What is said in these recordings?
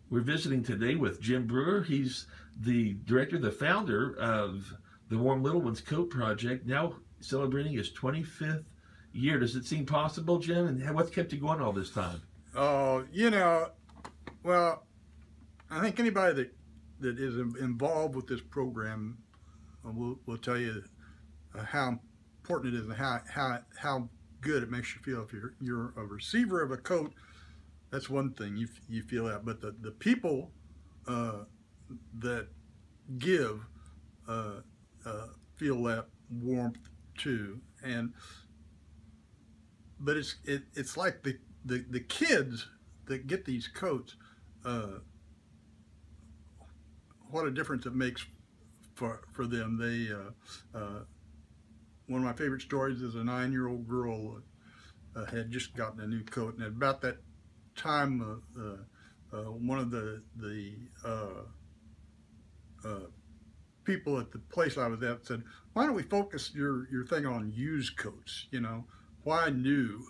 We're visiting today with Jim Brewer. He's the director, the founder of the Warm Little Ones Coat Project, now celebrating his 25th year. Does it seem possible, Jim? And what's kept you going all this time? Oh, well, I think anybody that is involved with this program will tell you how important it is and how good it makes you feel. If you're a receiver of a coat, that's one thing, you feel that, but the people that give feel that warmth too. But it's like the kids that get these coats, what a difference it makes for them. One of my favorite stories is a 9-year-old girl had just gotten a new coat, and at about that time one of the people at the place I was at said, "Why don't we focus your thing on used coats? Why new?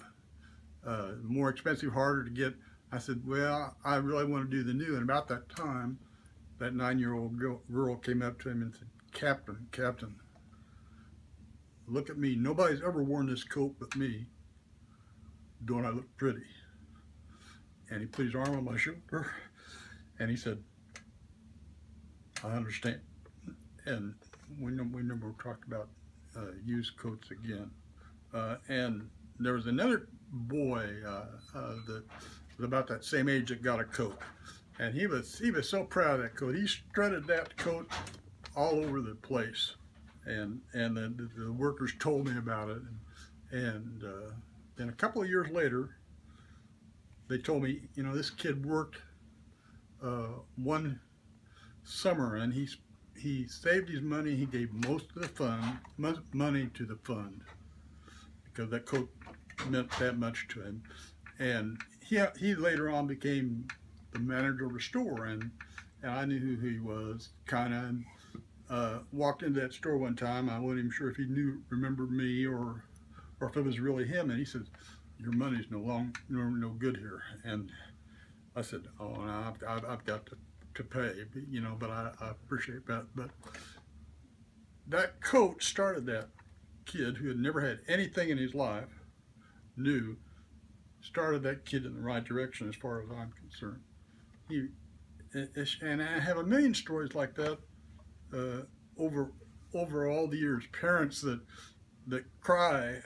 More expensive, harder to get." I said, "Well, I really want to do the new." And about that time, that 9-year-old girl came up to him and said, Captain, look at me. Nobody's ever worn this coat but me. Don't I look pretty?" And he put his arm on my shoulder and he said, "I understand." And we never talked about used coats again. And there was another boy that was about that same age that got a coat, and he was so proud of that coat. He strutted that coat all over the place, and the workers told me about it, and then a couple of years later, they told me, this kid worked one summer, and he saved his money. He gave most of the money to the fund because that coat meant that much to him. And he later on became the manager of a store, and I knew who he was, kind of. Walked into that store one time. I wasn't even sure if he remembered me or if it was really him. And he said, "Your money's no good here." And I said, "Oh, no, I've got to pay, but I appreciate that." But that coat started that kid who had never had anything in his life started that kid in the right direction as far as I'm concerned. And I have a million stories like that over all the years. Parents that cry,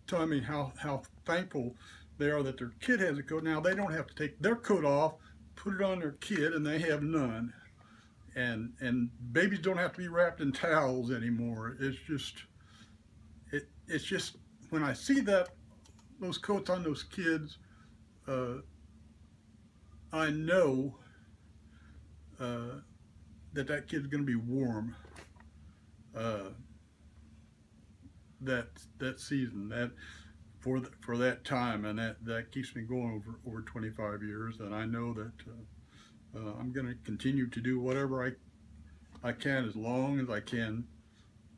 telling me how thankful they are that their kid has a coat. Now they don't have to take their coat off, put it on their kid, and they have none. And babies don't have to be wrapped in towels anymore. It's just when I see those coats on those kids, I know that kid's going to be warm that season, for that time, and that keeps me going over 25 years. And I know that I'm going to continue to do whatever I can as long as I can,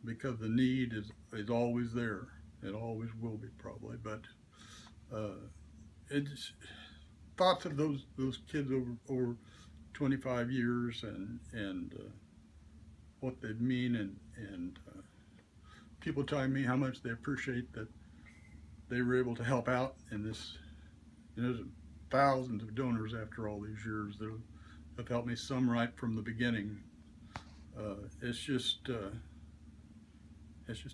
because the need is always there. It always will be, probably. But it's thoughts of those kids over 25 years and what they mean, and people telling me how much they appreciate that they were able to help out in this. There's thousands of donors after all these years that have helped me, some right from the beginning. It's just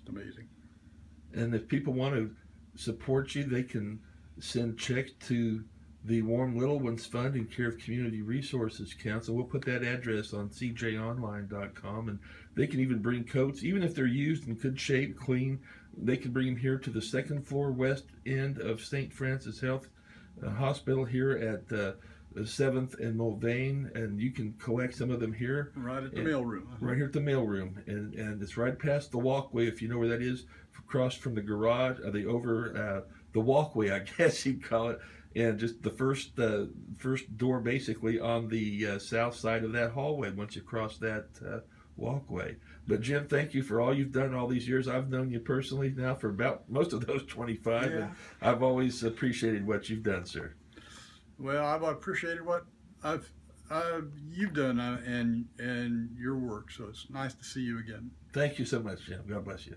amazing. And if people want to support you, they can send checks to the Warm Little Ones Fund in care of Community Resources Council. We'll put that address on cjonline.com, and they can even bring coats, even if they're used in good shape, clean. They can bring them here to the 2nd floor west end of St. Francis Health Hospital here at 7th and Mulvane, and you can collect some of them here. Right at the mailroom. Right here at the mailroom, and it's right past the walkway, if you know where that is, across from the garage, the walkway, I guess you'd call it, and just the first door basically on the south side of that hallway once you cross that walkway. But Jim, thank you for all you've done all these years. I've known you personally now for about most of those 25, yeah. And I've always appreciated what you've done, sir. Well, I've appreciated what I've you've done and your work. So it's nice to see you again. Thank you so much, Jim. God bless you.